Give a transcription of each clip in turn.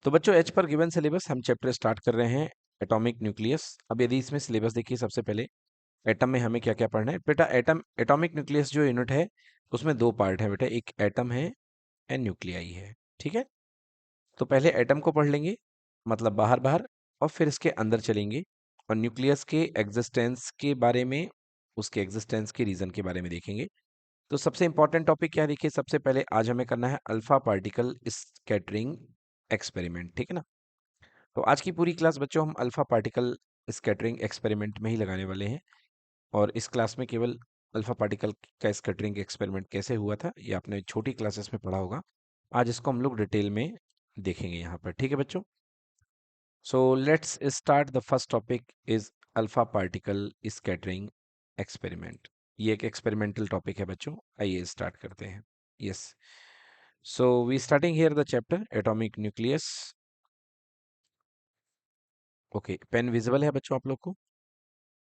तो बच्चों एच पर गिवन सिलेबस हम चैप्टर स्टार्ट कर रहे हैं एटॉमिक न्यूक्लियस। अब यदि इसमें सिलेबस देखिए, सबसे पहले एटम में हमें क्या क्या पढ़ना है बेटा। एटम एटॉमिक न्यूक्लियस जो यूनिट है उसमें दो पार्ट है बेटा, एक एटम है एंड न्यूक्लियाई है। ठीक है, तो पहले एटम को पढ़ लेंगे, मतलब बाहर बाहर, और फिर इसके अंदर चलेंगे और न्यूक्लियस के एग्जिस्टेंस के बारे में, उसके एग्जिस्टेंस के रीजन के बारे में देखेंगे। तो सबसे इंपॉर्टेंट टॉपिक क्या है देखिए, सबसे पहले आज हमें करना है अल्फा पार्टिकल स्कैटरिंग एक्सपेरिमेंट। ठीक है ना। तो आज की पूरी क्लास बच्चों हम अल्फा पार्टिकल स्कैटरिंग एक्सपेरिमेंट में ही लगाने वाले हैं। और इस क्लास में केवल अल्फा पार्टिकल का स्कैटरिंग एक्सपेरिमेंट कैसे हुआ था ये आपने छोटी क्लासेस में पढ़ा होगा। आज इसको हम लोग डिटेल में देखेंगे यहाँ पर। ठीक है बच्चों, so let's start. The first topic is alpha particle scattering experiment. ये एक एक्सपेरिमेंटल टॉपिक है बच्चों, आइए स्टार्ट करते हैं। Yes, so we starting here the chapter atomic nucleus. Okay, pen visible है बच्चों आप लोग को?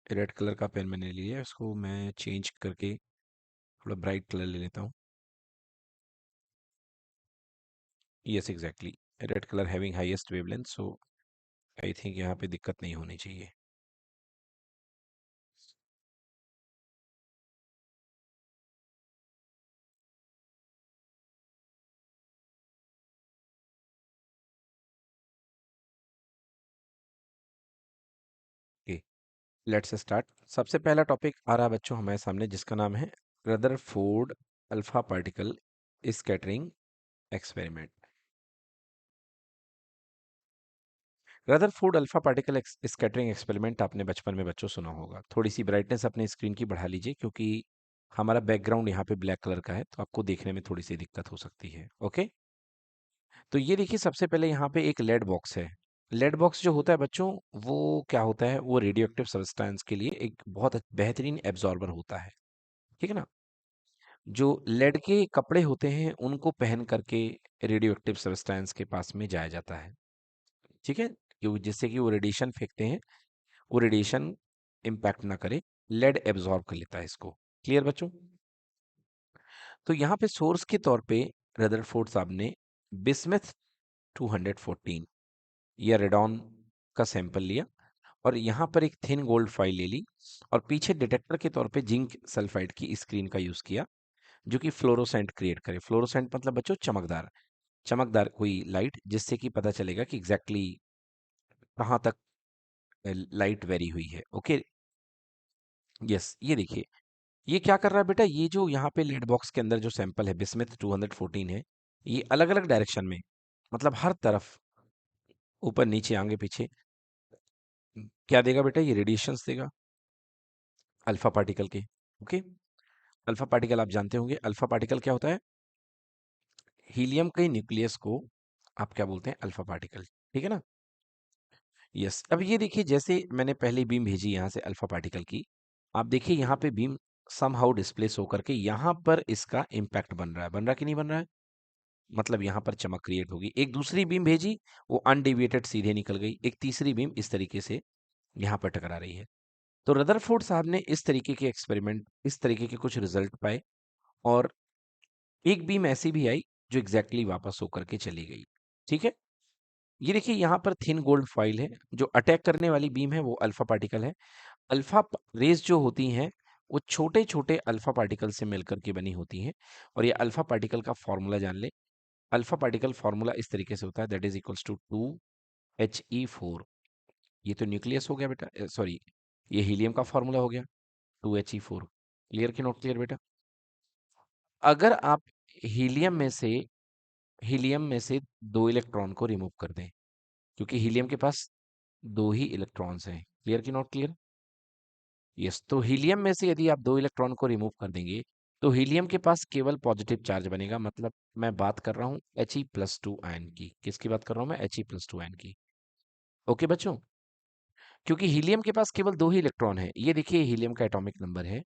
रेड कलर का पेन मैंने लिया है, उसको मैं चेंज करके थोड़ा ब्राइट कलर ले लेता हूँ। Yes exactly, red colour having highest wavelength, so I think यहाँ पे दिक्कत नहीं होनी चाहिए। Okay, let's start. सबसे पहला टॉपिक आ रहा है बच्चों हमारे सामने, जिसका नाम है Rutherford alpha particle scattering experiment. Rutherford alpha particle scattering experiment आपने बचपन में बच्चों सुना होगा। थोड़ी सी ब्राइटनेस अपनी स्क्रीन की बढ़ा लीजिए, क्योंकि हमारा बैकग्राउंड यहाँ पे ब्लैक कलर का है, तो आपको देखने में थोड़ी सी दिक्कत हो सकती है। ओके, तो ये देखिए सबसे पहले यहाँ पे एक लेड बॉक्स है। लेड बॉक्स जो होता है बच्चों, वो क्या होता है, वो रेडियो एक्टिव सब्सटेंस के लिए एक बहुत बेहतरीन एब्जॉर्बर होता है। ठीक है ना। जो लेड के कपड़े होते हैं उनको पहन करके रेडियो एक्टिव सब्सटेंस के पास में जाया जाता है। ठीक है, जिससे कि वो रेडिएशन फेंकते हैं, वो रेडिएशन इम्पैक्ट ना करे, लेड एब्जॉर्ब कर लेता है इसको। क्लियर बच्चों? तो यहाँ पे सोर्स के तौर पे रदरफोर्ड साहब ने बिस्मथ 214 या रेडॉन का सैंपल लिया, और यहाँ पर एक थिन गोल्ड फाइल ले ली, और पीछे डिटेक्टर के तौर पे जिंक सल्फाइड की स्क्रीन का यूज किया, जो कि फ्लोरोसेंट क्रिएट करे। फ्लोरोसेंट मतलब बच्चों चमकदार, चमकदार कोई लाइट, जिससे कि पता चलेगा कि एग्जैक्टली कहाँ तक लाइट वेरी हुई है। ओके, यस, ये देखिए ये क्या कर रहा है बेटा, ये जो यहाँ पे लेड बॉक्स के अंदर जो सैंपल है बिस्मिथ 214 है, ये अलग अलग डायरेक्शन में, मतलब हर तरफ, ऊपर नीचे आगे पीछे, क्या देगा बेटा, ये रेडिएशंस देगा अल्फा पार्टिकल के। ओके, अल्फा पार्टिकल आप जानते होंगे, अल्फा पार्टिकल क्या होता है, हीलियम के न्यूक्लियस को आप क्या बोलते हैं, अल्फा पार्टिकल। ठीक है ना। यस, अब ये देखिए जैसे मैंने पहले बीम भेजी यहाँ से अल्फा पार्टिकल की, आप देखिए यहाँ पे बीम समहाउ डिस्प्लेस होकर के यहाँ पर इसका इम्पैक्ट बन रहा है, बन रहा कि नहीं बन रहा है, मतलब यहाँ पर चमक क्रिएट होगी। एक दूसरी बीम भेजी, वो अनडेविएटेड सीधे निकल गई, एक तीसरी बीम इस तरीके से यहाँ पर टकरा रही है। तो रदरफोर्ड साहब ने इस तरीके के एक्सपेरिमेंट, इस तरीके के कुछ रिजल्ट पाए, और एक बीम ऐसी भी आई जो एग्जैक्टली वापस होकर के चली गई। ठीक है, ये देखिए यहाँ पर थिन गोल्ड फॉइल है, जो अटैक करने वाली बीम है वो अल्फा पार्टिकल है। अल्फा रेज जो होती हैं वो छोटे छोटे अल्फा पार्टिकल से मिलकर के बनी होती हैं। और ये अल्फा पार्टिकल का फॉर्मूला जान ले। अल्फा पार्टिकल फॉर्मूला इस तरीके से होता है, that is equals to 2He4। ये तो न्यूक्लियस हो गया बेटा, सॉरी, ये हीलियम का फॉर्मूला हो गया 2He4। क्लियर कि नॉट क्लियर बेटा? अगर आप हीलियम में से हीलियम में से दो इलेक्ट्रॉन को रिमूव कर दें, क्योंकि हीलियम के पास दो ही इलेक्ट्रॉन्स हैं। क्लियर कि नॉट क्लियर? यस, तो हीलियम में से यदि आप दो इलेक्ट्रॉन को रिमूव कर देंगे, तो हीलियम के पास केवल पॉजिटिव चार्ज बनेगा। मतलब मैं बात कर रहा हूँ He+2 आयन की। किसकी बात कर रहा हूँ मैं? He+2 आयन की। ओके बच्चों, क्योंकि हीलियम के पास केवल दो ही इलेक्ट्रॉन है। ये देखिए हीलियम का एटॉमिक नंबर है।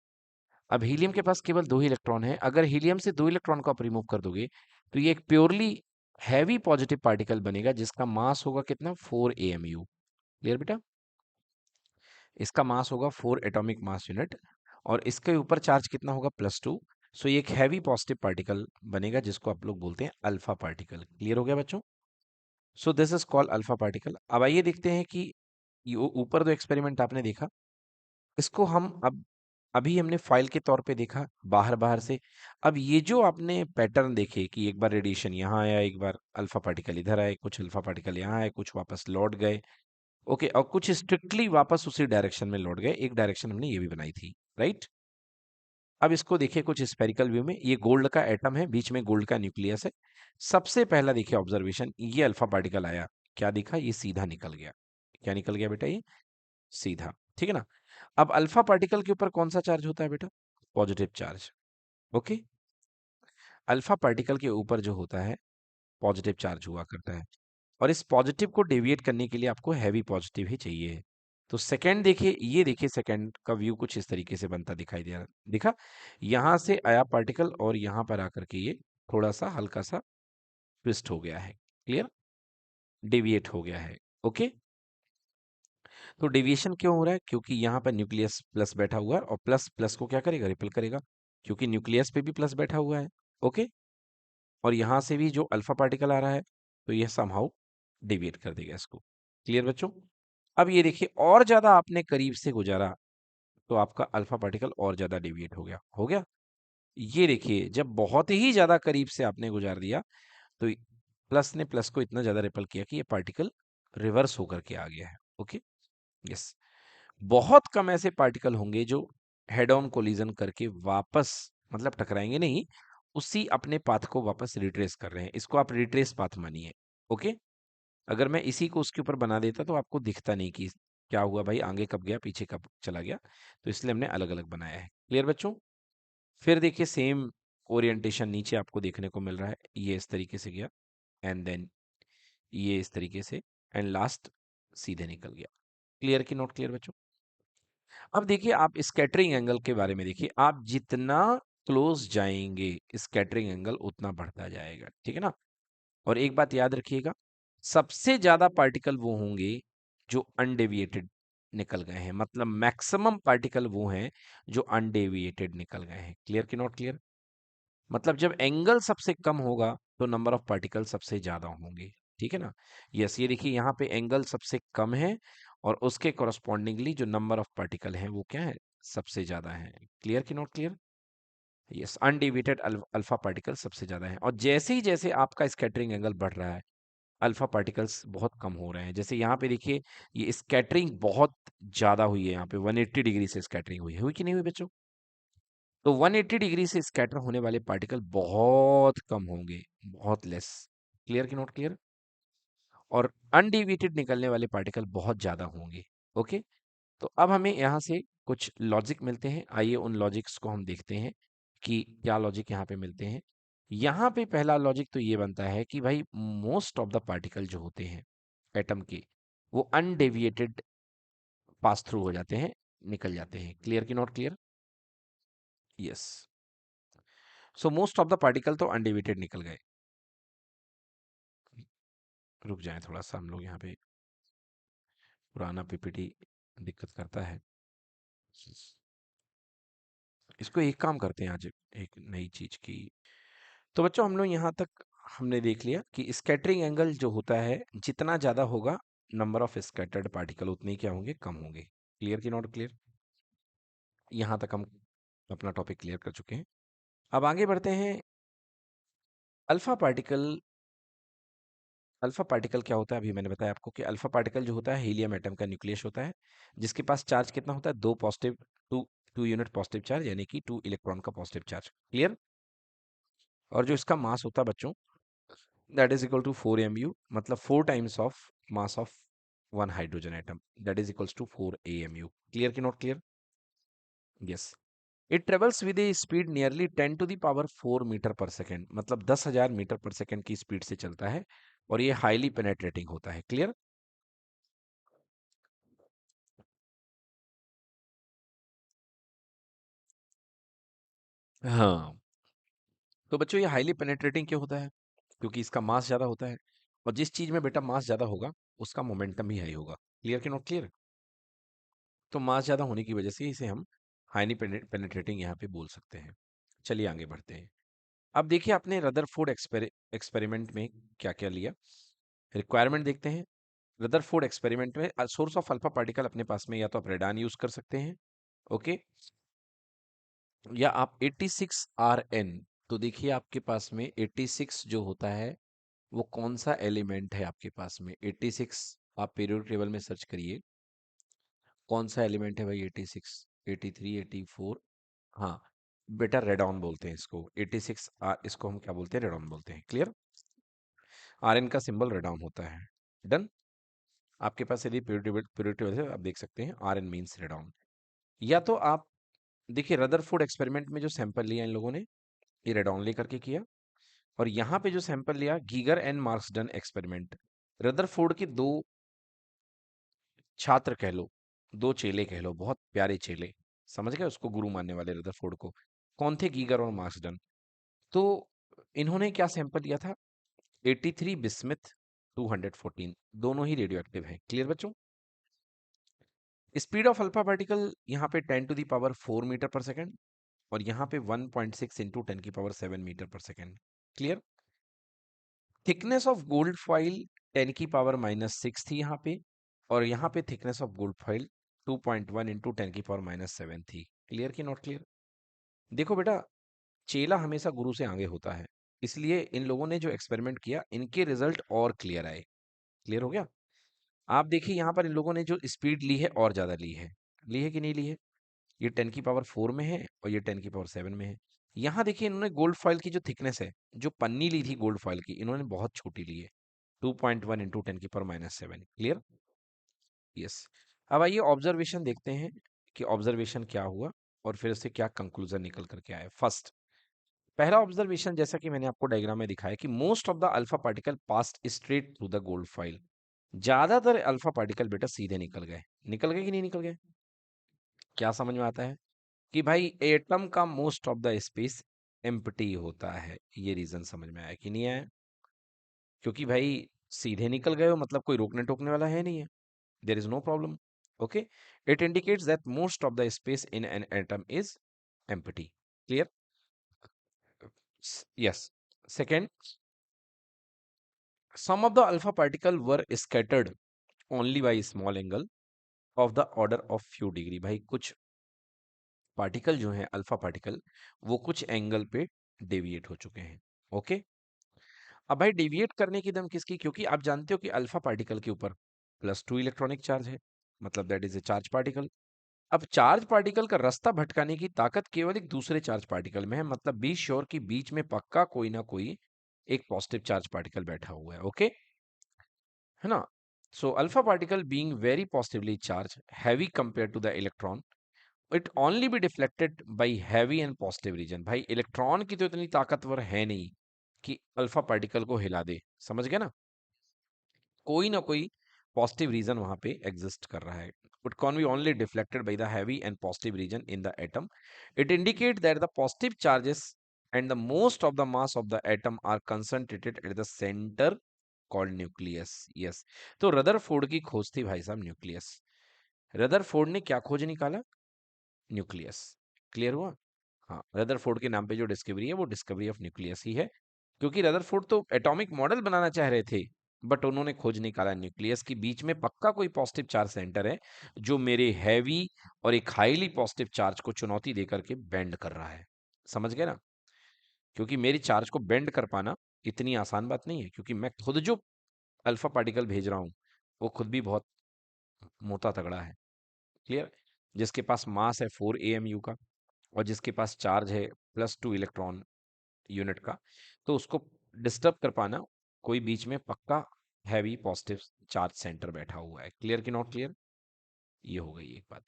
अब हीलियम के पास केवल दो ही इलेक्ट्रॉन है, अगर हीलियम से दो इलेक्ट्रॉन को आप रिमूव कर दोगे, तो ये एक प्योरली हैवी पॉजिटिव पार्टिकल बनेगा, जिसका मास होगा कितना, 4 AMU। क्लियर बेटा? इसका मास होगा 4 एटॉमिक मास यूनिट, और इसके ऊपर चार्ज कितना होगा, +2। सो ये एक हैवी पॉजिटिव पार्टिकल बनेगा, जिसको आप लोग बोलते हैं अल्फा पार्टिकल। क्लियर हो गया बच्चों? सो this is called alpha particle. अब आइए देखते हैं कि ये ऊपर जो एक्सपेरिमेंट आपने देखा, इसको हम अब अभी हमने फाइल के तौर पे देखा बाहर बाहर से। अब ये जो आपने पैटर्न देखे कि एक बार रेडिएशन यहाँ आया, एक बार अल्फा पार्टिकल इधर आए, कुछ अल्फा पार्टिकल यहाँ आए, कुछ वापस लौट गए, ओके, और कुछ स्ट्रिक्टली वापस उसी डायरेक्शन में लौट गए। एक डायरेक्शन हमने ये भी बनाई थी, राइट। अब इसको देखिए कुछ स्पेरिकल व्यू में, ये गोल्ड का एटम है, बीच में गोल्ड का न्यूक्लियस है। सबसे पहला देखिए ऑब्जर्वेशन, ये अल्फा पार्टिकल आया, क्या दिखा, ये सीधा निकल गया। क्या निकल गया बेटा, ये सीधा, ठीक है ना। अब अल्फा पार्टिकल के ऊपर कौन सा चार्ज होता है बेटा, positive charge, okay. Alpha particle के ऊपर जो होता है पॉजिटिव चार्ज हुआ करता है, और इस पॉजिटिव को डेविएट करने के लिए आपको हैवी पॉजिटिव ही चाहिए। तो सेकंड देखिए, ये देखिए सेकंड का व्यू कुछ इस तरीके से बनता दिखाई दे रहा, दिखा, यहां से आया पार्टिकल और यहां पर आकर के ये थोड़ा सा हल्का सा ट्विस्ट हो गया है, क्लियर, डेविएट हो गया है, ओके। तो डेविएशन क्यों हो रहा है, क्योंकि यहाँ पर न्यूक्लियस प्लस बैठा हुआ है, और प्लस प्लस को क्या करेगा, रिपेल करेगा, क्योंकि न्यूक्लियस पे भी प्लस बैठा हुआ है, ओके। और यहाँ से भी जो अल्फा पार्टिकल आ रहा है, तो यह समहाउ डेविएट कर देगा इसको, क्लियर बच्चों। अब ये देखिए और ज्यादा आपने करीब से गुजारा, तो आपका अल्फा पार्टिकल और ज्यादा डेविएट हो गया, हो गया। ये देखिए जब बहुत ही ज्यादा करीब से आपने गुजार दिया, तो प्लस ने प्लस को इतना ज्यादा रिपेल किया कि ये पार्टिकल रिवर्स होकर के आ गया है, ओके, यस। बहुत कम ऐसे पार्टिकल होंगे जो हेड ऑन कोलिजन करके वापस, मतलब टकराएंगे नहीं, उसी अपने पाथ को वापस रिट्रेस कर रहे हैं, इसको आप रिट्रेस पाथ मानिए, ओके। अगर मैं इसी को उसके ऊपर बना देता तो आपको दिखता नहीं कि क्या हुआ भाई, आगे कब गया पीछे कब चला गया, तो इसलिए हमने अलग अलग बनाया है, क्लियर बच्चों। फिर देखिए सेम ओरिएंटेशन नीचे आपको देखने को मिल रहा है, ये इस तरीके से गया, एंड देन ये इस तरीके से, एंड लास्ट सीधे निकल गया, क्लियर कि नॉट क्लियर बच्चों। अब देखिए आप स्कैटरिंग एंगल के बारे में देखिए, आप जितना क्लोज जाएंगे स्कैटरिंग एंगल उतना बढ़ता जाएगा, ठीक है ना। और एक बात याद रखिएगा, सबसे ज्यादा पार्टिकल वो होंगे जो अनडेविएटेड निकल गए हैं, मतलब मैक्सिमम पार्टिकल वो हैं जो अनडेविएटेड निकल गए हैं, क्लियर कि नॉट क्लियर। मतलब जब एंगल सबसे कम होगा तो नंबर ऑफ पार्टिकल सबसे ज्यादा होंगे, ठीक है ना। यस, ये देखिए यहाँ पे एंगल सबसे कम है, और उसके कॉरस्पॉन्डिंगली जो नंबर ऑफ पार्टिकल हैं वो क्या है, सबसे ज्यादा है, क्लियर कि not clear. Yes, undeviated alpha particle सबसे ज्यादा है, और जैसे आपका स्कैटरिंग एंगल बढ़ रहा है, अल्फा पार्टिकल्स बहुत कम हो रहे हैं। जैसे यहाँ पे देखिए, ये स्कैटरिंग बहुत ज्यादा हुई है, यहाँ पे 180 डिग्री से स्कैटरिंग हुई कि नहीं हुई बच्चों। तो 180 डिग्री से स्कैटर होने वाले पार्टिकल बहुत कम होंगे, बहुत लेस, क्लियर कि नॉट क्लियर। और अनडिविएटेड निकलने वाले पार्टिकल बहुत ज्यादा होंगे, ओके। तो अब हमें यहाँ से कुछ लॉजिक मिलते हैं, आइए उन लॉजिक्स को हम देखते हैं कि क्या लॉजिक यहाँ पे मिलते हैं। यहाँ पे पहला लॉजिक तो ये बनता है कि भाई मोस्ट ऑफ द पार्टिकल जो होते हैं एटम के, वो अनडेविएटेड पास थ्रू हो जाते हैं, निकल जाते हैं, क्लियर कि not clear. Yes, so most of the particle तो अनडेविएटेड निकल गए। रुक जाएं थोड़ा सा, हम लोग यहाँ पे पुराना पीपीटी दिक्कत करता है। इसको एक काम करते हैं आज, एक नई चीज की। तो बच्चों हम लोग यहाँ तक हमने देख लिया कि स्कैटरिंग एंगल जो होता है जितना ज्यादा होगा, नंबर ऑफ स्कैटर्ड पार्टिकल उतने ही क्या होंगे, कम होंगे, क्लियर कि नॉट क्लियर। यहाँ तक हम अपना टॉपिक क्लियर कर चुके हैं। अब आगे बढ़ते हैं। अल्फा पार्टिकल, अल्फा पार्टिकल क्या होता है, अभी मैंने बताया आपको कि अल्फा पार्टिकल जो होता है हीलियम एटम का न्यूक्लियस होता है, जिसके पास चार्ज कितना होता है, दो positive, two two unit positive charge, यानी कि 2 इलेक्ट्रॉन का पॉजिटिव चार्ज, क्लियर। और जो इसका मास होता है बच्चों, that is equal to 4 mu, मतलब 4 times of mass of one hydrogen atom, that is equals to 4 AMU, clear कि not clear. Yes, it travels with a speed nearly 10⁴मीटर per second, मतलब 10,000 मीटर पर second की speed से चलता है, और ये हाईली पेनेट्रेटिंग होता है, क्लियर। हाँ, तो बच्चों ये हाईली पेनेट्रेटिंग क्यों होता है, क्योंकि इसका मास ज्यादा होता है, और जिस चीज में बेटा मास ज्यादा होगा उसका मोमेंटम भी हाई होगा, क्लियर कि नॉट क्लियर। तो मास ज्यादा होने की वजह से इसे हम हाईली पेनेट्रेटिंग यहाँ पे बोल सकते हैं। चलिए आगे बढ़ते हैं। अब देखिए आपने रदरफोर्ड एक्सपेरिमेंट में क्या क्या लिया। रिक्वायरमेंट देखते हैं। रदरफोर्ड एक्सपेरिमेंट में सोर्स ऑफ अल्फा पार्टिकल अपने पास में या तो आप रेडान यूज कर सकते हैं, ओके, या आप 86 RN। तो देखिए आपके पास में 86 जो होता है वो कौन सा एलिमेंट है आपके पास में? 86 आप पीरियोडिक टेबल में सर्च करिए, कौन सा एलिमेंट है भाई? 86, 83, 84, हाँ बेटा रेडॉन बोलते हैं इसको। 86 इसको हम क्या बोलते हैं? रेडॉन बोलते हैं। क्लियर? RN का सिंबल रेडॉन होता है। डन। आपके पास यदि पीरियोडिक टेबल है आप देख सकते हैं RN मीन्स रेडॉन। या तो आप देखिए रदरफोर्ड एक्सपेरिमेंट में जो सैंपल लिया इन लोगों ने, ये रेडॉन लेकर के किया, और यहाँ पे जो सैंपल लिया गीगर एंड मार्क्सडन एक्सपेरिमेंट। रदरफोर्ड के दो छात्र कह लो, दो चेले कह लो, बहुत प्यारे चेले, समझ गए उसको गुरु मानने वाले रदरफोर्ड को। कौन थे? गीगर और मार्क्सडन। तो इन्होंने क्या सैंपल लिया था? 83 बिस्मिथ, 214, दोनों ही रेडियो एक्टिव हैं। क्लियर बच्चों? स्पीड ऑफ अल्फा पार्टिकल यहाँ पे 10 टू द पावर 4 मीटर पर सेकेंड, और यहाँ पे 1.6 इंटू 10 की पावर 7 मीटर पर second. Clear? Thickness of gold foil 10 की पावर -6 थी यहाँ पे, और यहाँ पे thickness of gold foil 2.1 into 10 की पावर -7 थी। क्लियर कि नॉट क्लियर? देखो बेटा, चेला हमेशा गुरु से आगे होता है, इसलिए इन लोगों ने जो एक्सपेरिमेंट किया इनके रिजल्ट और क्लियर आए। क्लियर हो गया? आप देखिए यहाँ पर इन लोगों ने जो स्पीड ली है और ज्यादा ली है कि नहीं ली है? ये 10 की पावर 4 में है और ये 10 की पावर 7 में है। यहाँ देखिए इन्होंने गोल्ड फॉइल की जो थिकनेस है, जो पन्नी ली थी गोल्ड फॉइल की, इन्होंने बहुत छोटी ली है, 2.1 इंटू 10 की पावर -7। क्लियर? यस। अब आइए ऑब्जर्वेशन देखते हैं कि ऑब्जर्वेशन क्या हुआ और फिर उससे क्या कंक्लूजन निकल करके आया। फर्स्ट, पहला ऑब्जर्वेशन जैसा कि मैंने आपको डायग्राम में दिखाया कि most of the alpha particle past straight through the gold foil. ज्यादातर अल्फा पार्टिकल बेटा सीधे निकल गए कि नहीं निकल गए? क्या समझ में आता है? कि भाई एटम का most of the space empty होता है। ये रीजन समझ में आया कि नहीं आया? क्योंकि भाई सीधे निकल गए हो मतलब कोई रोकने टोकने वाला है नहीं है, there is no problem. Okay, it indicates that most of the space in an atom is empty. Clear? Yes. Second, some of the alpha particle were scattered only by small angle of the order of few degree। भाई कुछ particle जो है alpha particle, वो कुछ angle पे deviate हो चुके हैं। ओके, अब भाई डेविएट करने की दम किसकी? क्योंकि आप जानते हो कि अल्फा पार्टिकल के ऊपर +2 इलेक्ट्रॉनिक चार्ज है, मतलब that is a charge particle. अब चार्ज पार्टिकल का रास्ता भटकाने की ताकत केवल एक दूसरे चार्ज पार्टिकल में है, मतलब बी श्योर कि बीच में पक्का कोई ना कोई एक पॉजिटिव चार्ज पार्टिकल बैठा हुआ है। ओके, है ना? So alpha particle being very positively charge heavy compare to the electron, it only be deflected by heavy and positive region. भाई इलेक्ट्रॉन की तो इतनी ताकतवर है नहीं कि अल्फा पार्टिकल को हिला दे, समझ गए ना? कोई ना कोई पॉजिटिव रीजन वहां पे एग्जिस्ट कर रहा है। It can be only deflected by the heavy and positive region in the atom. It indicate that the positive charges and the most of the mass of the atom are concentrated at the centre called nucleus. Yes, तो Rutherford की खोज थी भाई साहब nucleus. Rutherford ने क्या खोज निकाला? न्यूक्लियस। क्लियर हुआ? हाँ, रदरफोर्ड के नाम पे जो डिस्कवरी है वो डिस्कवरी ऑफ न्यूक्लियस ही है, क्योंकि रदरफोर्ड तो एटॉमिक मॉडल बनाना चाह रहे थे, बट उन्होंने खोज निकाला न्यूक्लियस की बीच में पक्का कोई पॉजिटिव चार्ज सेंटर है जो मेरे हैवी और एक हाईली पॉजिटिव चार्ज को चुनौती देकर के बेंड कर रहा है। समझ गए ना? क्योंकि मेरी चार्ज को बेंड कर पाना इतनी आसान बात नहीं है, क्योंकि मैं खुद जो अल्फा पार्टिकल भेज रहा हूँ वो खुद भी बहुत मोटा तगड़ा है। क्लियर? जिसके पास मास है 4 AMU का, और जिसके पास चार्ज है +2 इलेक्ट्रॉन यूनिट का, तो उसको डिस्टर्ब कर पाना कोई बीच में पक्का हैवी पॉजिटिव चार्ज सेंटर बैठा हुआ है। क्लियर कि नॉट क्लियर? ये हो गई एक बात।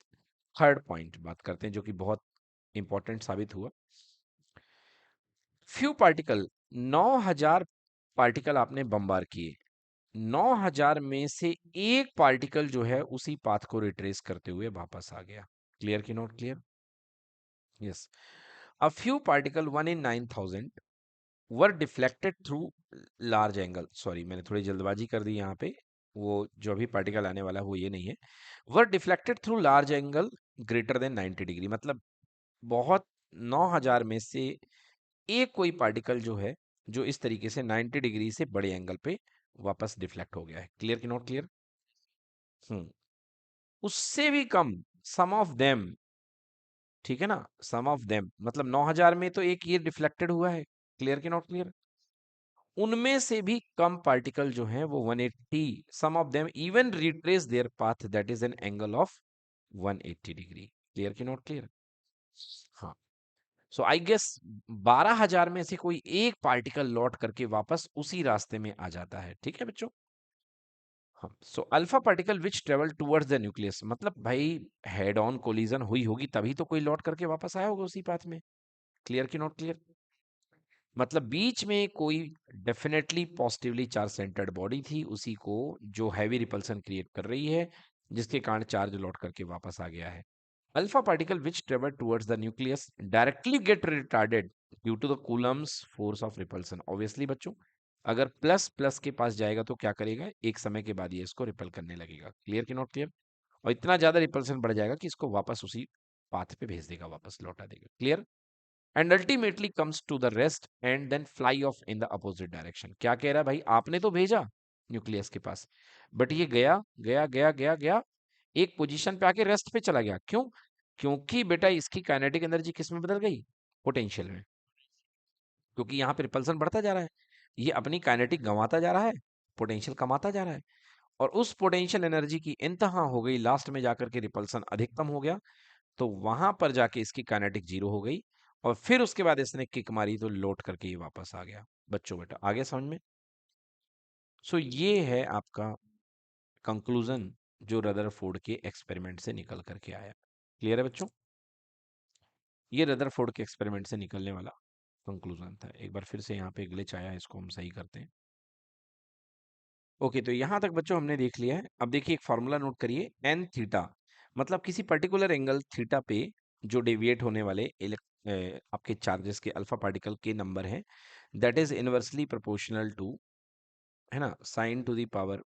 थर्ड पॉइंट बात करते हैं जो कि बहुत इंपॉर्टेंट साबित हुआ। फ्यू पार्टिकल, 9000 पार्टिकल आपने बम्बार किए, 9000 में से एक पार्टिकल जो है उसी पाथ को रिट्रेस करते हुए वापस आ गया। क्लियर कि not clear? Yes. A few particle 1 in 9000 were deflected through large angle. Sorry, मैंने थोड़ी जल्दबाजी कर दी यहाँ पे, वो जो अभी पार्टिकल आने वाला है वो ये नहीं है। Were deflected through large angle greater than 90 degree, मतलब बहुत 9000 में से एक कोई पार्टिकल जो है जो इस तरीके से 90 डिग्री से बड़े एंगल पे वापस डिफ्लेक्ट हो गया है। क्लियर कि नॉट क्लियर? हम्म। उससे भी कम, सम ऑफ देम, ठीक है ना, सम ऑफ देम मतलब 9000 में तो एक ये डिफ्लेक्टेड हुआ है। क्लियर कि नॉट क्लियर? उनमें से भी कम पार्टिकल जो हैं वो 180, some of them even retrace their path that is an angle of 180 degree. Clear कि नॉट क्लियर? हाँ। सो आई गेस 12,000 में से कोई एक पार्टिकल लौट करके वापस उसी रास्ते में आ जाता है। ठीक है बच्चों? हाँ। सो alpha particle which travel towards the nucleus, मतलब भाई हेड ऑन कोलिजन हुई होगी तभी तो कोई लौट करके वापस आया होगा उसी पाथ में। क्लियर कि नॉट क्लियर? मतलब बीच में कोई definitely positively charge centred body थी, उसी को जो हैवी रिपल्सन क्रिएट कर रही है, जिसके कारण चार्ज लौट करके वापस आ गया है। Alpha particle which travel towards the nucleus directly get retarded due to the Coulomb's force of repulsion. Obviously बच्चों, अगर प्लस प्लस के पास जाएगा तो क्या करेगा, एक समय के बाद ये इसको रिपल करने लगेगा। क्लियर कि नॉट क्लियर? और इतना ज्यादा रिपल्सन बढ़ जाएगा कि इसको वापस उसी पाथ पे भेज देगा, वापस लौटा देगा। Clear? And ultimately comes to the rest and then fly off in the opposite direction. क्या कह रहा है भाई, आपने तो भेजा न्यूक्लियस के पास, बट ये गया गया गया गया गया, एक पोजीशन पे आके रेस्ट पे चला गया। क्यों? क्योंकि बेटा इसकी काइनेटिक एनर्जी किस में बदल गई, पोटेंशियल में। क्योंकि यहाँ पे रिपल्सन बढ़ता जा रहा है, ये अपनी काइनेटिक गंवाता जा रहा है, पोटेंशियल कमाता जा रहा है, और उस पोटेंशियल एनर्जी की इंतहा हो गई, लास्ट में जाकर के रिपल्सन अधिकतम हो गया, तो वहां पर जाके इसकी काइनेटिक जीरो हो गई, और फिर उसके बाद इसने किक मारी तो लौट करके ये वापस आ गया। बच्चों बेटा आ गया समझ में? सो ये है आपका कंक्लूजन जो रदरफोर्ड के एक्सपेरिमेंट से निकल करके आया। क्लियर है बच्चों? ये रदरफोर्ड के एक्सपेरिमेंट से निकलने वाला कंक्लूजन था। एक बार फिर से यहाँ पे ग्लिच आया है, इसको हम सही करते हैं। ओके, तो यहाँ तक बच्चों हमने देख लिया है। अब देखिए एक फॉर्मूला नोट करिए, एन थीटा मतलब किसी पर्टिकुलर एंगल थीटा पे जो डेविएट होने वाले आपके चार्जेस के अल्फा पार्टिकल के नंबर हैं, that is inversely proportional to, है ना, sine to the power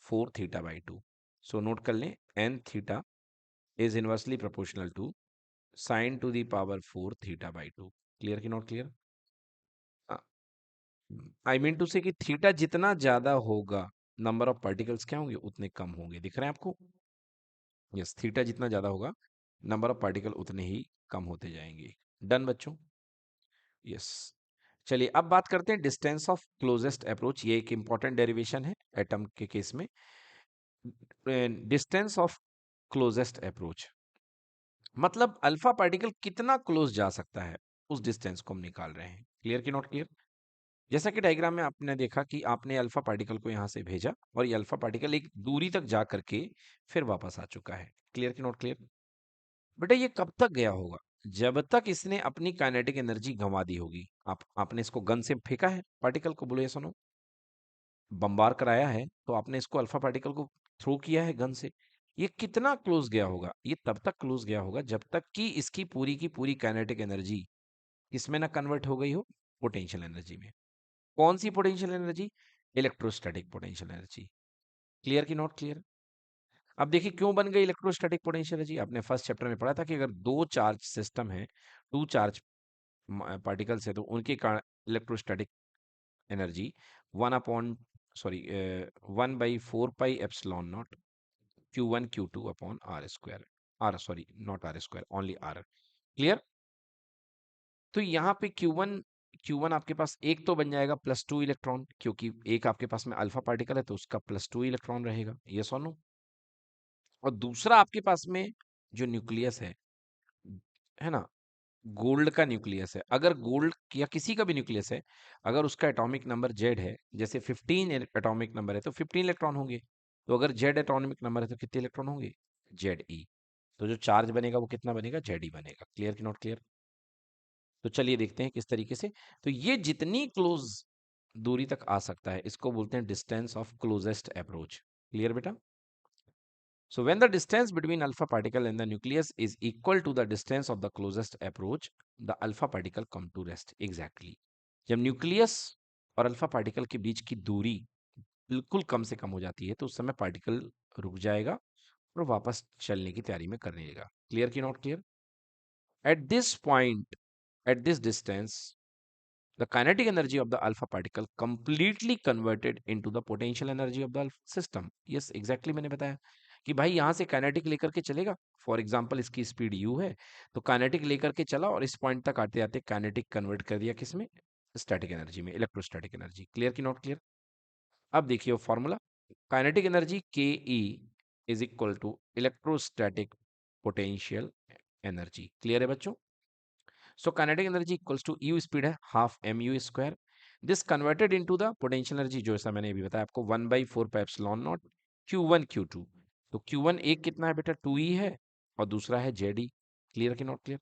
4 theta by 2। So note कर लें, N theta is inversely proportional to sine to the power 4 theta by 2। Clear कि not clear? I mean to say कि theta जितना ज्यादा होगा, number of particles क्या होंगे, उतने कम होंगे। दिख रहे हैं आपको? यस, थीटा जितना ज्यादा होगा, नंबर ऑफ पार्टिकल उतने ही कम होते जाएंगे। डन बच्चों? यस। चलिए अब बात करते हैं डिस्टेंस ऑफ क्लोजेस्ट अप्रोच। ये एक इंपॉर्टेंट डेरिवेशन है एटम के केस में। डिस्टेंस ऑफ क्लोजेस्ट अप्रोच मतलब अल्फा पार्टिकल कितना क्लोज जा सकता है, उस डिस्टेंस को हम निकाल रहे हैं। क्लियर कि नॉट क्लियर? जैसा कि डायग्राम में आपने देखा कि आपने अल्फा पार्टिकल को यहां से भेजा, और ये अल्फा पार्टिकल एक दूरी तक जा करके फिर वापस आ चुका है। क्लियर कि नॉट क्लियर? बेटा ये कब तक गया होगा, जब तक इसने अपनी काइनेटिक एनर्जी गंवा दी होगी। आपने इसको गन से फेंका है पार्टिकल को, बोलो ये सुनो, बम्बार कराया है, तो आपने इसको अल्फा पार्टिकल को थ्रो किया है गन से। ये कितना क्लोज गया होगा, ये तब तक क्लोज गया होगा जब तक कि इसकी पूरी की पूरी काइनेटिक एनर्जी किसमें ना कन्वर्ट हो गई हो, पोटेंशियल एनर्जी में। कौन सी potential energy? Electrostatic potential energy. Clear कि नॉट क्लियर? अब देखिए क्यों बन गई इलेक्ट्रोस्टैटिक पोटेंशियल एनर्जी। आपने फर्स्ट चैप्टर में पढ़ा था कि अगर दो चार्ज सिस्टम है, टू चार्ज पार्टिकल्स है, तो उनके कारण electrostatic energy one upon, sorry, 1/4 pi epsilon naught Q1 Q2 upon R square, R sorry not R square, only R. Clear? तो यहाँ पे Q1 आपके पास एक तो बन जाएगा +2 इलेक्ट्रॉन, क्योंकि एक आपके पास में अल्फा पार्टिकल है तो उसका +2 इलेक्ट्रॉन रहेगा, ये सोनो। और दूसरा आपके पास में जो न्यूक्लियस है ना, गोल्ड का न्यूक्लियस है। अगर गोल्ड या किसी का भी न्यूक्लियस है, अगर उसका एटॉमिक नंबर जेड है, जैसे 15 एटॉमिक नंबर है तो 15 इलेक्ट्रॉन होंगे। तो अगर जेड एटॉमिक नंबर है तो कितने इलेक्ट्रॉन होंगे, जेड ई। तो जो चार्ज बनेगा वो कितना बनेगा, जेड ई बनेगा। क्लियर कि नॉट क्लियर? तो चलिए देखते हैं किस तरीके से। तो ये जितनी क्लोज दूरी तक आ सकता है, इसको बोलते हैं distance of closest approach. Clear बेटा? So when the distance between alpha particle and the nucleus is equal to the distance of the closest approach, the alpha particle come to rest. Exactly. जब nucleus और alpha particle के बीच की दूरी बिल्कुल कम से कम हो जाती है, तो उस समय पार्टिकल रुक जाएगा और वापस चलने की तैयारी में करने लगेगा। क्लियर कि not clear? At this point, at this distance, the kinetic energy of the alpha particle completely converted into the potential energy of the system. Yes exactly मैंने बताया कि भाई यहाँ से काइनेटिक लेकर के चलेगा। फॉर एग्जांपल इसकी स्पीड u है, तो काइनेटिक लेकर के चला और इस पॉइंट तक आते आते काइनेटिक कन्वर्ट कर दिया किसमें, स्टैटिक एनर्जी में, इलेक्ट्रोस्टैटिक एनर्जी। क्लियर कि नॉट क्लियर? अब देखिए वो formula, kinetic energy K E is equal to electrostatic potential energy. Clear है बच्चों? So kinetic energy equals to u speed है half M U square, this converted into the potential energy जो ऐसा मैंने अभी बताया आपको 1/4 pi epsilon naught Q1 Q2। तो Q1 एक कितना है बेटा 2e है और दूसरा है जेड ई। क्लियर कि नॉट क्लियर?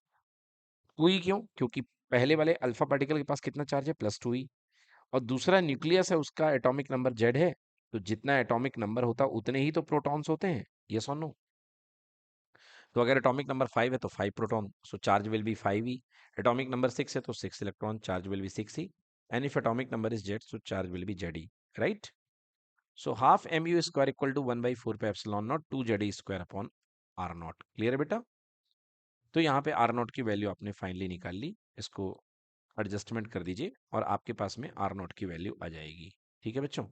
2e क्यों? क्योंकि पहले वाले अल्फा पार्टिकल के पास कितना चार्ज है +2e, और दूसरा न्यूक्लियस है उसका एटॉमिक नंबर जेड है, तो जितना एटॉमिक नंबर होता उतने ही तो प्रोटॉन्स होते हैं। यस और नो? तो अगर एटॉमिक नंबर 5 है तो 5 proton, so charge will be 5e। Atomic number 6 है तो 6 electron, charge will be 6e। And if atomic number is Z, so charge will be Z E. Right? So half M U square equal to 1/4 pi epsilon naught 2 Z E square upon R naught. Clear है बेटा? तो यहाँ पे R naught की value आपने finally निकाल ली, इसको एडजस्टमेंट कर दीजिए और आपके पास में आर नॉट की वैल्यू आ जाएगी। ठीक है बच्चों?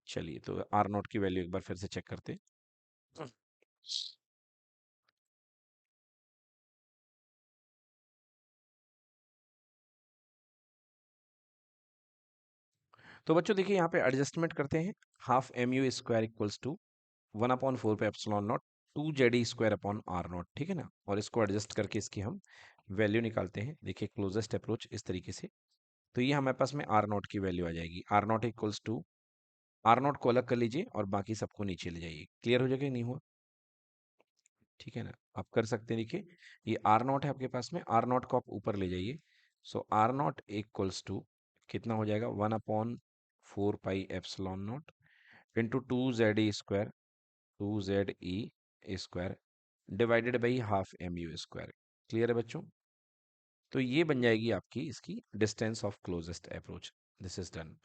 चलिए तो आर नॉट की वैल्यू एक बार फिर से चेक करते हैं। तो बच्चों देखिए यहाँ पे एडजस्टमेंट करते हैं, half M U square equals to 1/4 pi epsilon naught 2 Z E square upon R naught. ठीक है ना? और इसको एडजस्ट करके इसकी हम वैल्यू निकालते हैं। देखिए क्लोजेस्ट अप्रोच इस तरीके से, तो ये हमारे पास में आर नॉट की वैल्यू आ जाएगी। R naught equals to, R naught को अलग कर लीजिए और बाकी सबको नीचे ले जाइए। क्लियर हो जाएगा? नहीं हुआ? ठीक है ना? आप कर सकते हैं। देखिए ये आर नॉट है आपके पास में, आर नॉट को आप ऊपर ले जाइए। So R naught equals to कितना हो जाएगा, 1/4 pi epsilon naught into 2 Z E square, 2 Z E square divided by half M U square. Clear है बच्चों? तो ये बन जाएगी आपकी इसकी distance of closest approach. This is done.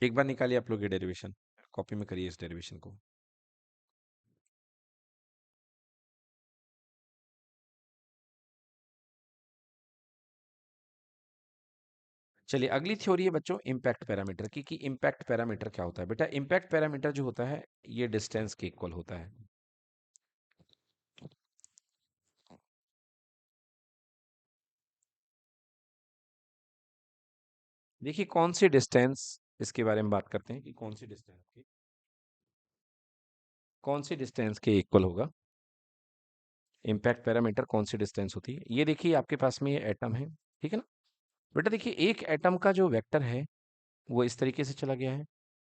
एक बार निकालिए आप लोग ये डेरिवेशन, कॉपी में करिए इस डेरिवेशन को। चलिए अगली थ्योरी है बच्चों इम्पैक्ट पैरामीटर की, कि इम्पैक्ट पैरामीटर क्या होता है। बेटा इम्पैक्ट पैरामीटर जो होता है ये डिस्टेंस के इक्वल होता है। देखिए कौन सी डिस्टेंस, इसके बारे में बात करते हैं कि कौन सी डिस्टेंस के इक्वल होगा इम्पैक्ट पैरामीटर, कौन सी डिस्टेंस होती है। ये देखिए आपके पास में ये एटम है, ठीक है ना बेटा? देखिए एक एटम का जो वेक्टर है वो इस तरीके से चला गया है,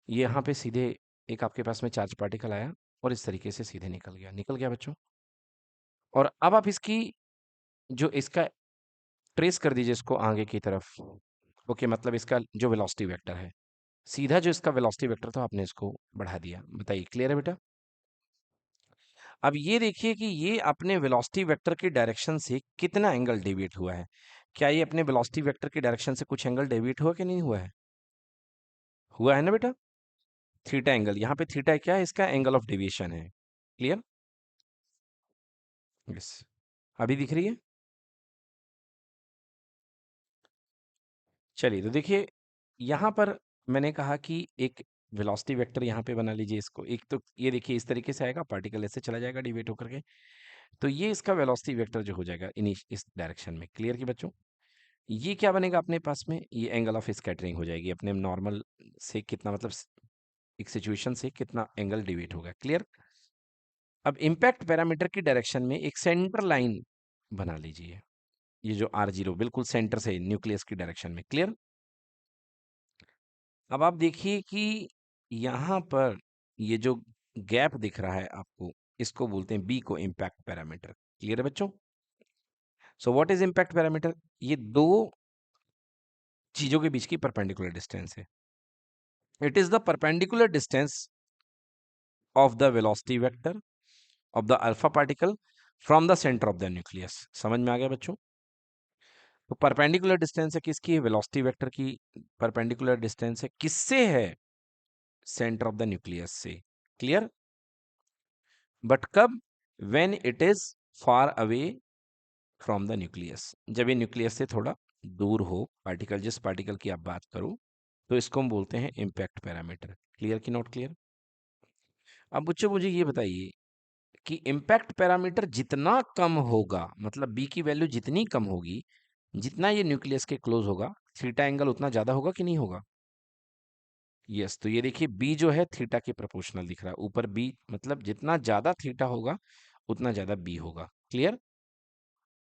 ये यहाँ पे सीधे एक आपके पास में चार्ज पार्टिकल आया और इस तरीके से सीधे निकल गया बच्चों। और अब आप इसकी जो इसका ट्रेस कर दीजिए इसको आगे की तरफ। ओके, मतलब इसका जो वेलोसिटी वेक्टर है, सीधा जो इसका वेलोसिटी वेक्टर था आपने इसको बढ़ा दिया। बताइए क्लियर है बेटा? अब ये देखिए कि ये अपने वेलोसिटी वेक्टर की डायरेक्शन से कितना एंगल डेविएट हुआ है। क्या ये अपने वेलोसिटी वेक्टर की डायरेक्शन से कुछ एंगल डेविएट हुआ कि नहीं हुआ है? हुआ है ना बेटा? थीटा एंगल, यहाँ पे थीटा क्या है, इसका एंगल ऑफ डेविएशन है। क्लियर? यस। अभी दिख रही है? चलिए तो देखिए यहाँ पर मैंने कहा कि एक वेलोसिटी वेक्टर यहाँ पे बना लीजिए इसको। एक तो ये देखिए इस तरीके से आएगा, पार्टिकल ऐसे चला जाएगा डिवेट होकर के, तो ये इसका वेलोसिटी वेक्टर जो हो जाएगा इस डायरेक्शन में। क्लियर की बच्चों? ये क्या बनेगा अपने पास में, ये एंगल ऑफ स्कैटरिंग हो जाएगी अपने नॉर्मल से कितना, मतलब एक सिचुएशन से कितना एंगल डिवेट होगा। क्लियर? अब इम्पैक्ट पैरामीटर की डायरेक्शन में एक सेंटर लाइन बना लीजिए, ये जो R0 बिल्कुल सेंटर से न्यूक्लियस की डायरेक्शन में। क्लियर? अब आप देखिए कि यहाँ पर ये जो गैप दिख रहा है आपको, इसको बोलते हैं बी को इम्पैक्ट पैरामीटर। क्लियर है बच्चों? सो व्हाट इज इम्पैक्ट पैरामीटर? ये दो चीजों के बीच की परपेंडिकुलर डिस्टेंस है। It is the perpendicular distance of the velocity vector of the alpha particle from the centre of the nucleus. समझ में आ गया बच्चों? तो परपेंडिकुलर डिस्टेंस है किसकी? वेलोसिटी वेक्टर की परपेंडिकुलर डिस्टेंस है किससे है? सेंटर ऑफ द न्यूक्लियस से। क्लियर? बट कब? When it is far away from the nucleus, जब ये न्यूक्लियस से थोड़ा दूर हो पार्टिकल, जिस पार्टिकल की आप बात करो, तो इसको हम बोलते हैं इम्पैक्ट पैरामीटर। क्लियर कि नॉट क्लियर? अब बच्चों मुझे ये बताइए कि इम्पैक्ट पैरामीटर जितना कम होगा, मतलब बी की वैल्यू जितनी कम होगी, जितना ये न्यूक्लियस के क्लोज होगा, थीटा एंगल उतना ज्यादा होगा कि नहीं होगा? यस, तो ये देखिए बी जो है थीटा के प्रोपोर्शनल दिख रहा है ऊपर, बी मतलब जितना ज्यादा थीटा होगा उतना ज्यादा बी होगा। क्लियर?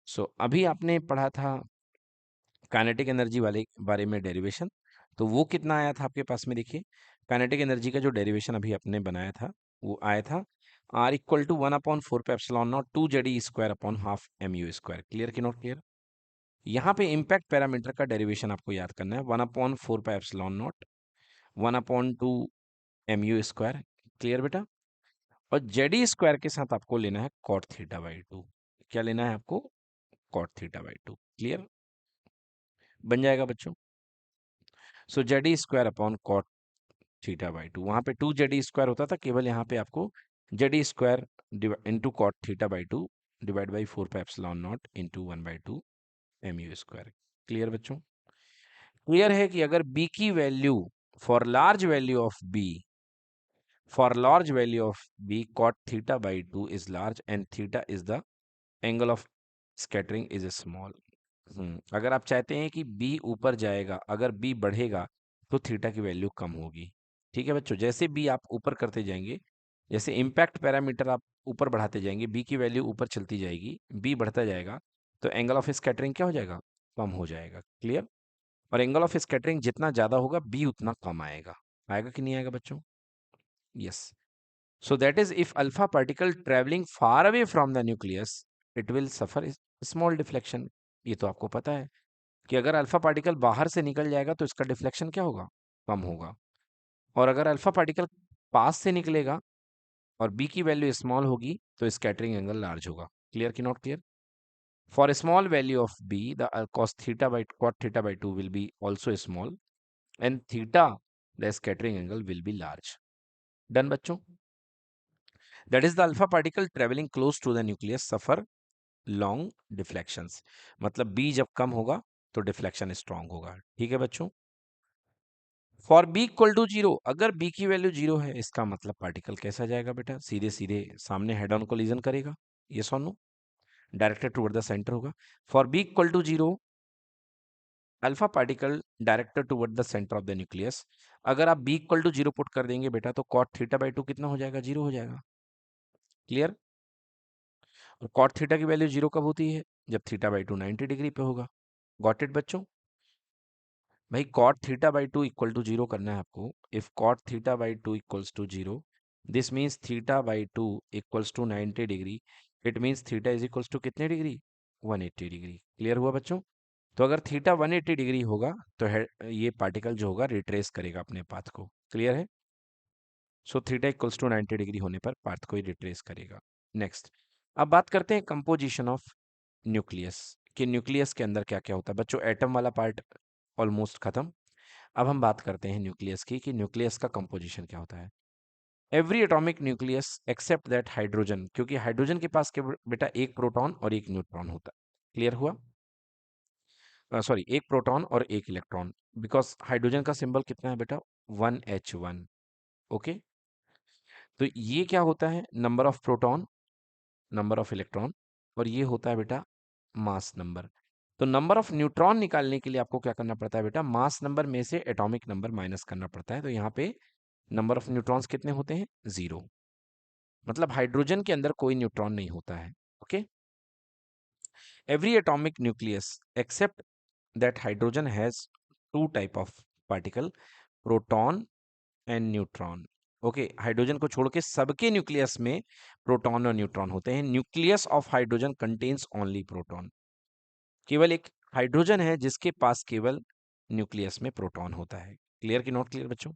सो अभी आपने पढ़ा था काइनेटिक एनर्जी वाले बारे में डेरिवेशन, तो वो कितना आया था आपके पास में? देखिए काइनेटिक एनर्जी का जो डेरिवेशन अभी आपने बनाया था वो आया था R equal to 1/4 pi epsilon naught 2 Z square upon half M U square. Clear कि नॉट क्लियर? यहाँ पे इम्पैक्ट पैरामीटर का डेरिवेशन आपको याद करना है, 1/4 pi epsilon naught 1/2 M U square. Clear बेटा? और जेड स्क्वायर के साथ आपको लेना है कॉट थीटा बाई टू। क्या लेना है आपको? Cot theta by two. Clear? बन जाएगा बच्चों? So Z square upon cot theta by two, वहां पे 2 जेड स्क्वायर होता था, केवल यहाँ पे आपको Z square into cot theta by two divide by 4 pi epsilon naught into 1/2 M U square. Clear बच्चों? क्लियर है कि अगर बी की value for large value of B, for large value of b, cot theta by 2 is large and theta is the angle of scattering is small। अगर आप चाहते हैं कि b ऊपर जाएगा, अगर b बढ़ेगा तो थीटा की वैल्यू कम होगी। ठीक है बच्चों? जैसे b आप ऊपर करते जाएंगे, जैसे इम्पैक्ट पैरामीटर आप ऊपर बढ़ाते जाएंगे, b की वैल्यू ऊपर चलती जाएगी, b बढ़ता जाएगा, तो एंगल ऑफ स्कैटरिंग क्या हो जाएगा? कम हो जाएगा। क्लियर? और एंगल ऑफ स्कैटरिंग जितना ज्यादा होगा b उतना कम आएगा। आएगा कि नहीं आएगा बच्चों? Yes. So that is if alpha particle traveling far away from the nucleus, it will suffer small deflection। ये तो आपको पता है कि अगर अल्फा पार्टिकल बाहर से निकल जाएगा तो इसका डिफ्लेक्शन क्या होगा? कम होगा। और अगर अल्फा पार्टिकल पास से निकलेगा और बी की वैल्यू स्मॉल होगी तो स्कैटरिंग एंगल लार्ज होगा। क्लियर कि not clear? For small value of be the cos theta by cot theta by 2 will be also small and theta the scattering angle will be large। Done बच्चों? That is the alpha particle traveling close to the nucleus suffer long deflections। मतलब b जब कम होगा तो deflection strong होगा। ठीक है बच्चों? For b equal to zero, अगर b की वैल्यू जीरो है इसका मतलब पार्टिकल कैसा जाएगा बेटा? सीधे सीधे सामने हेड ऑन कोलिजन करेगा। यस और no? Directed toward the centre होगा। For b equal to zero, alpha particle directed toward the centre of the nucleus. अगर आप b equal to zero put कर देंगे बेटा तो कॉट थीटा बाई टू कितना हो जाएगा? जीरो हो जाएगा। क्लियर? और कॉट थीटा की वैल्यू जीरो कब होती है? जब थीटा बाई टू 90 डिग्री पे होगा। गॉट इट बच्चों? भाई cot theta by two equal to zero करना है आपको। If cot theta by two equals to zero, this means theta by two equals to 90 degree. It means theta is equals to कितने डिग्री? 180 degree. Clear हुआ बच्चों? तो अगर theta 180 degree होगा तो ये पार्टिकल जो होगा रिट्रेस करेगा अपने पाथ को। क्लियर है? So theta equals to 90 degree होने पर पाथ को ही रिट्रेस करेगा। नेक्स्ट, अब बात करते हैं कंपोजिशन ऑफ न्यूक्लियस, कि न्यूक्लियस के अंदर क्या क्या होता है। बच्चों एटम वाला पार्ट ऑलमोस्ट खत्म। अब हम बात करते हैं न्यूक्लियस की, कि न्यूक्लियस का कंपोजिशन क्या होता है। Every atomic nucleus except that hydrogen, क्योंकि हाइड्रोजन के पास केवल बेटा एक प्रोटॉन और एक न्यूट्रॉन होता है। क्लियर हुआ? सॉरी, एक प्रोटॉन और एक इलेक्ट्रॉन, बिकॉज हाइड्रोजन का सिंबल कितना है बेटा? 1H1। ओके, तो ये क्या होता है? Number of proton, number of electron, और ये होता है बेटा मास नंबर। तो नंबर ऑफ न्यूट्रॉन निकालने के लिए आपको क्या करना पड़ता है बेटा? मास नंबर में से एटॉमिक नंबर माइनस करना पड़ता है। तो यहाँ पे नंबर ऑफ न्यूट्रॉन्स कितने होते हैं? जीरो। मतलब हाइड्रोजन के अंदर कोई न्यूट्रॉन नहीं होता है। Okay, every atomic nucleus except that hydrogen has two type of particle, proton and neutron. Okay, hydrogen को छोड़ के सबके न्यूक्लियस में प्रोटॉन और न्यूट्रॉन होते हैं। Nucleus of hydrogen contains only proton. केवल एक हाइड्रोजन है जिसके पास केवल न्यूक्लियस में प्रोटॉन होता है। क्लियर कि नॉट क्लियर बच्चों?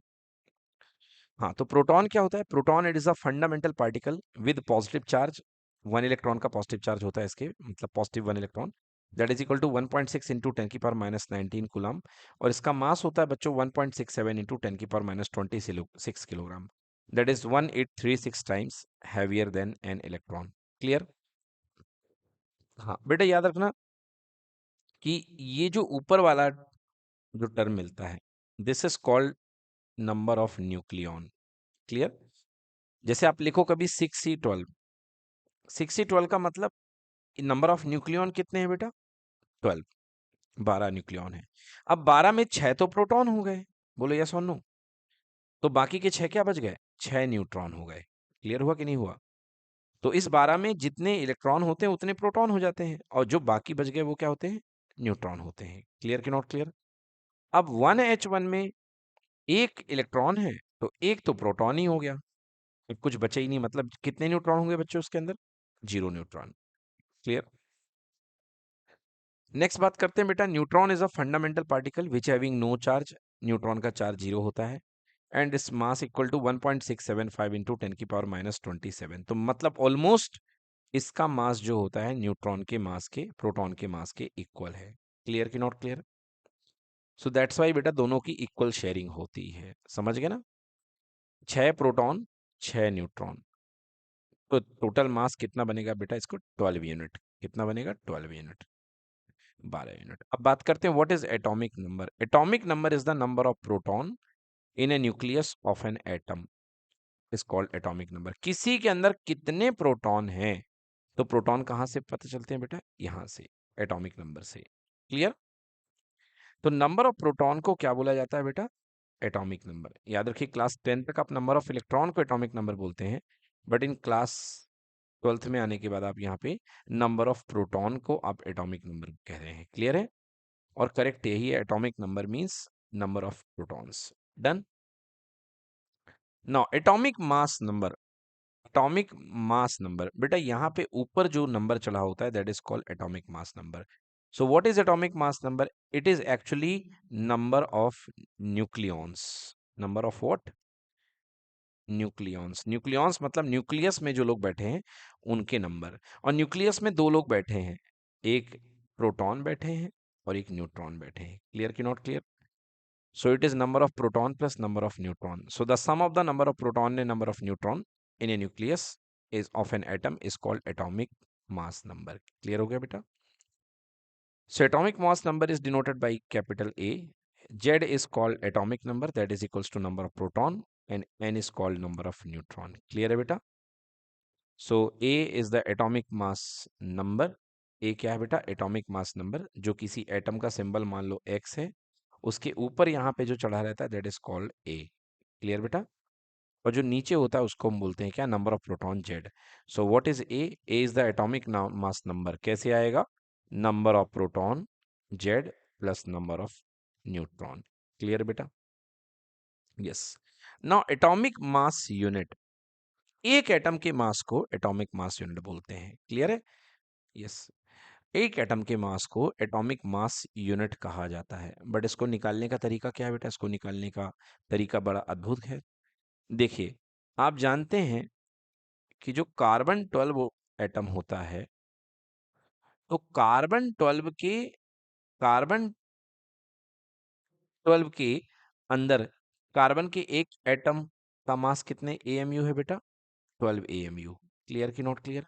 हाँ, तो प्रोटॉन क्या होता है? Proton it is a fundamental particle with positive charge. 1 electron का पॉजिटिव चार्ज होता है इसके, मतलब positive 1 electron. That is equal to 1.6 into 10⁻⁻19 coulomb, और इसका मास होता है बच्चों 1.67 into 10⁻26 kilogram, that is 1836 times heavier than an electron. Clear? हाँ बेटा, याद रखना कि ये जो ऊपर वाला जो टर्म मिलता है, this is called number of nucleon. Clear? जैसे आप लिखो कभी 6C12, 6C12 का मतलब नंबर ऑफ न्यूक्लियॉन कितने हैं बेटा? 12, 12 न्यूक्लियॉन है। अब 12 में 6 तो प्रोटॉन हो गए, बोलो यस और नो, तो बाकी के 6 क्या बच गए? 6 न्यूट्रॉन हो गए। क्लियर हुआ कि नहीं हुआ? तो इस 12 में जितने इलेक्ट्रॉन होते हैं उतने प्रोटॉन हो जाते हैं, और जो बाकी बच गए वो क्या होते हैं? न्यूट्रॉन होते हैं। क्लियर कि नॉट क्लियर? अब 1H1 में एक इलेक्ट्रॉन है, तो एक तो प्रोटॉन ही हो गया, अब कुछ बचे ही नहीं, मतलब कितने न्यूट्रॉन होंगे बच्चों उसके अंदर? 0 न्यूट्रॉन। क्लियर? नेक्स्ट बात करते हैं बेटा, neutron is a fundamental particle which having no charge. Neutron का चार्ज 0 होता है, एंड इस मास इक्वल टू 1.675 इंटू 10⁻27। तो मतलब ऑलमोस्ट इसका मास जो होता है न्यूट्रॉन के मास के, प्रोटॉन के मास के इक्वल है। क्लियर कि not clear? So that's why बेटा दोनों की इक्वल शेयरिंग होती है। समझ गए ना? 6 प्रोटॉन, 6 न्यूट्रॉन, तो टोटल मास कितना बनेगा बेटा? इसको 12 यूनिट। कितना बनेगा? 12 यूनिट, 12 यूनिट। अब बात करते हैं what is atomic number. Atomic number is the number of proton in a nucleus of an atom, is called atomic number. किसी के अंदर कितने प्रोटॉन हैं, तो प्रोटॉन कहां से पता चलते हैं बेटा? यहां से, एटॉमिक नंबर से। क्लियर? तो नंबर ऑफ प्रोटॉन को क्या बोला जाता है बेटा? Atomic number. याद रखिए क्लास 10 तक आप नंबर ऑफ इलेक्ट्रॉन को एटॉमिक नंबर बोलते हैं, बट इन क्लास 12th में आने के बाद आप यहाँ पे नंबर ऑफ प्रोटॉन को आप एटॉमिक नंबर कह रहे हैं। क्लियर है? और करेक्ट यही है, atomic number means number of protons. Done? Now atomic mass number. Atomic mass number बेटा यहाँ पे ऊपर जो नंबर चढ़ा होता है that is called atomic mass number. So what is atomic mass number? It is actually number of nucleons. Number of what? Nucleons. Nucleons मतलब nucleus में जो लोग बैठे हैं उनके नंबर, और न्यूक्लियस में दो लोग बैठे हैं, एक प्रोटॉन बैठे हैं और एक न्यूट्रॉन बैठे हैं। क्लियर कि not clear? So it is number of proton plus number of neutron. So the sum of the number of proton and number of neutron in a nucleus is of an atom is called atomic mass number. Clear हो गया बेटा? So atomic mass number is denoted by capital A. Z is called atomic number, that is equals to number of proton, and N is called number of neutron. Clear है बेटा? So A is the atomic mass number. A क्या है बेटा? Atomic mass number, जो किसी atom का symbol मान लो X है, उसके ऊपर यहाँ पे जो चढ़ा रहता है that is called A. Clear बेटा? और जो नीचे होता है उसको हम बोलते हैं क्या? Number of proton Z. So what is A? A is the atomic mass number. कैसे आएगा? Number of proton Z plus number of neutron. Clear बेटा? Yes. Now atomic mass unit, एक एटम के मास को एटॉमिक मास यूनिट बोलते हैं। Clear है? Yes. एक एटम के मास को एटॉमिक मास यूनिट कहा जाता है, बट इसको निकालने का तरीका क्या है बेटा? इसको निकालने का तरीका बड़ा अद्भुत है। देखिए, आप जानते हैं कि जो कार्बन 12 एटम होता है, तो कार्बन 12 के अंदर कार्बन के एक एटम का मास कितने एएमयू है बेटा? 12 एएमयू। क्लियर कि नॉट क्लियर?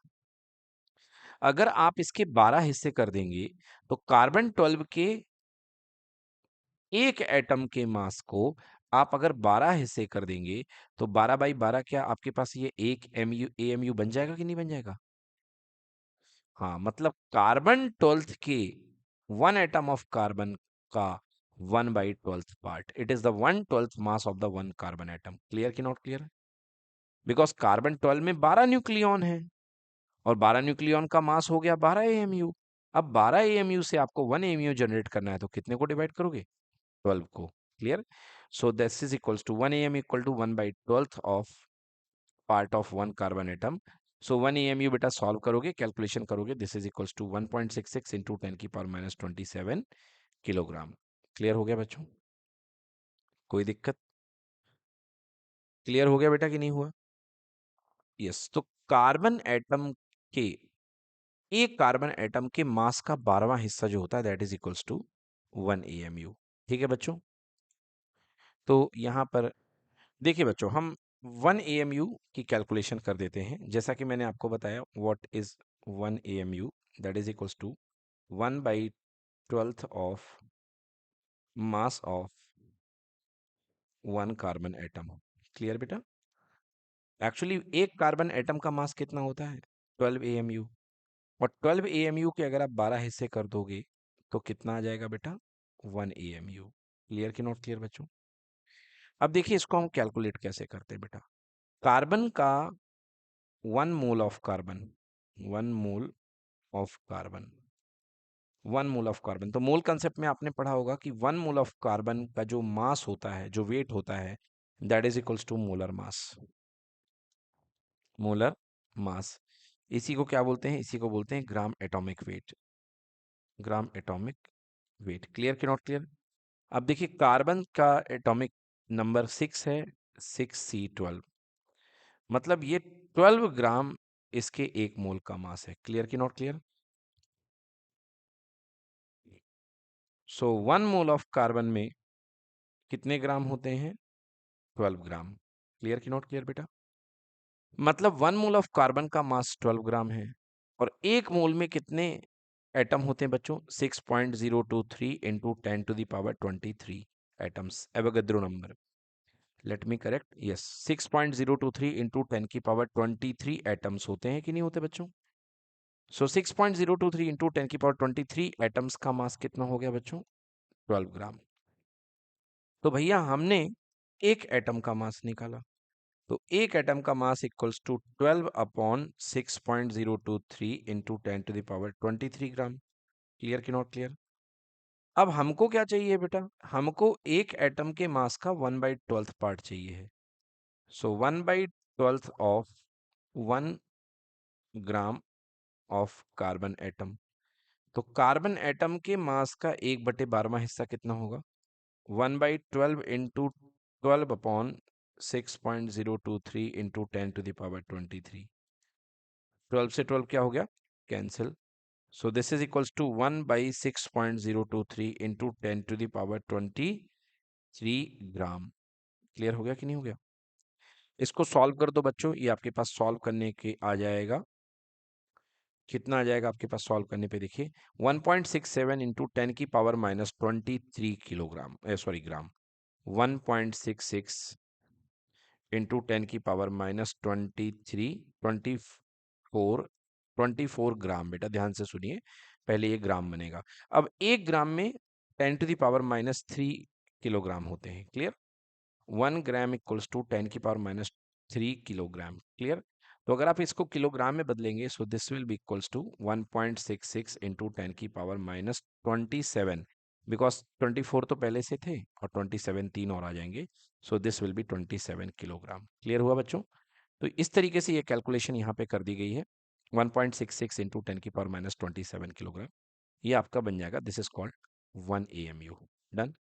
अगर आप इसके 12 हिस्से कर देंगे, तो कार्बन 12 के एक एटम के मास को आप अगर 12 हिस्से कर देंगे, तो 12/12 क्या आपके पास ये एक एएमयू बन जाएगा कि नहीं बन जाएगा? हाँ, मतलब कार्बन 12 के वन एटम ऑफ कार्बन का 1/12 part, it is the 1/12 mass of the one carbon atom. Clear कि नॉट क्लियर? बिकॉज कार्बन 12 में 12 न्यूक्लियॉन है, और 12 न्यूक्लियॉन का मास हो गया 12 एएमयू। अब 12 एएमयू से आपको 1 एएमयू जनरेट करना है, तो कितने को डिवाइड करोगे? 12 को। Clear? So this is equals to 1 AM equal to 1/12 of part of one carbon atom. So 1 AMU बेटा सॉल्व करोगे, कैलकुलेशन करोगे, this is equals to 1.66 into 10⁻⁻27 kilogram. Clear हो गया बच्चों? कोई दिक्कत? क्लियर हो गया बेटा कि नहीं हुआ? यस। तो कार्बन एटम के एक कार्बन एटम के मास का 12वां हिस्सा जो होता है that is equals to 1 AMU। ठीक है बच्चों, तो यहाँ पर देखिए बच्चों, हम 1 AMU की कैलकुलेशन कर देते हैं। जैसा कि मैंने आपको बताया, what is 1 AMU, that is equals to 1/12 of mass of 1 carbon atom. Clear बेटा? एक्चुअली एक कार्बन एटम का मास कितना होता है? 12 AMU। और 12 AMU के अगर आप 12 हिस्से कर दोगे तो कितना आ जाएगा बेटा? 1 AMU। क्लियर कि नॉट क्लियर बच्चों? अब देखिए इसको हम कैलकुलेट कैसे करते हैं बेटा। कार्बन का 1 mole of carbon, 1 mole of carbon, 1 mole of carbon, तो मोल कंसेप्ट में आपने पढ़ा होगा कि 1 मोल ऑफ कार्बन का जो मास होता है, जो वेट होता है, that is equals to molar mass. Molar mass, इसी को क्या बोलते हैं? इसी को बोलते हैं gram atomic weight. Gram atomic weight. Clear कि नॉट क्लियर? अब देखिए कार्बन का एटॉमिक नंबर 6 है, 6C12, मतलब ये 12 ग्राम इसके एक मोल का मास है। क्लियर कि not clear? So 1 mole of carbon में कितने ग्राम होते हैं? 12 ग्राम। क्लियर कि नॉट क्लियर बेटा? मतलब 1 मोल ऑफ कार्बन का मास 12 ग्राम है, और एक मोल में कितने एटम होते हैं बच्चों? 6.023 into 10⁻23 atoms, Avogadro number. Let me correct, yes, 6.023 into 10⁻23 atoms होते हैं कि नहीं होते बच्चों? सो 6.023 इंटू 10⁻23 एटम्स का मास कितना हो गया बच्चों? 12 ग्राम। तो भैया हमने एक एटम का मास निकाला, तो एक एटम का mass equals to 12 upon 6.023 into 10⁻23 gram. Clear कि नॉट क्लियर? अब हमको क्या चाहिए बेटा? हमको एक एटम के मास का 1/12 पार्ट चाहिए है। सो 1/12 of 1 gram of carbon atom, तो कार्बन एटम के मास का 1/12वां हिस्सा कितना होगा? 1/12 इंटू 12 अपॉन 6.023 इंटू 10⁻23। 12 से 12 क्या हो गया? Cancel. So this is equals to 1/6.023 into 10⁻23 gram. Clear हो गया कि नहीं हो गया? इसको सॉल्व कर दो बच्चों, ये आपके पास सॉल्व करने के आ जाएगा। कितना आ जाएगा आपके पास सॉल्व करने पे? देखिए 1.67 इंटू 10⁻⁻23 किलोग्राम, सॉरी ग्राम। 1.66 इंटू 10⁻⁻23, 24 ग्राम। बेटा ध्यान से सुनिए, पहले ये ग्राम बनेगा। अब एक ग्राम में 10⁻³ किलोग्राम होते हैं। Clear? 1 gram equals to 10⁻³ kilogram. Clear? तो अगर आप इसको किलोग्राम में बदलेंगे, so this will be equals to 1.66 into 10⁻27, because 24 तो पहले से थे और 27 तीन और आ जाएंगे, सो this will B 27 kilogram. Clear हुआ बच्चों? तो इस तरीके से ये कैलकुलेशन यहाँ पे कर दी गई है। 1.66 इंटू 10⁻27 किलोग्राम, ये आपका बन जाएगा। This is called 1 AMU। Done?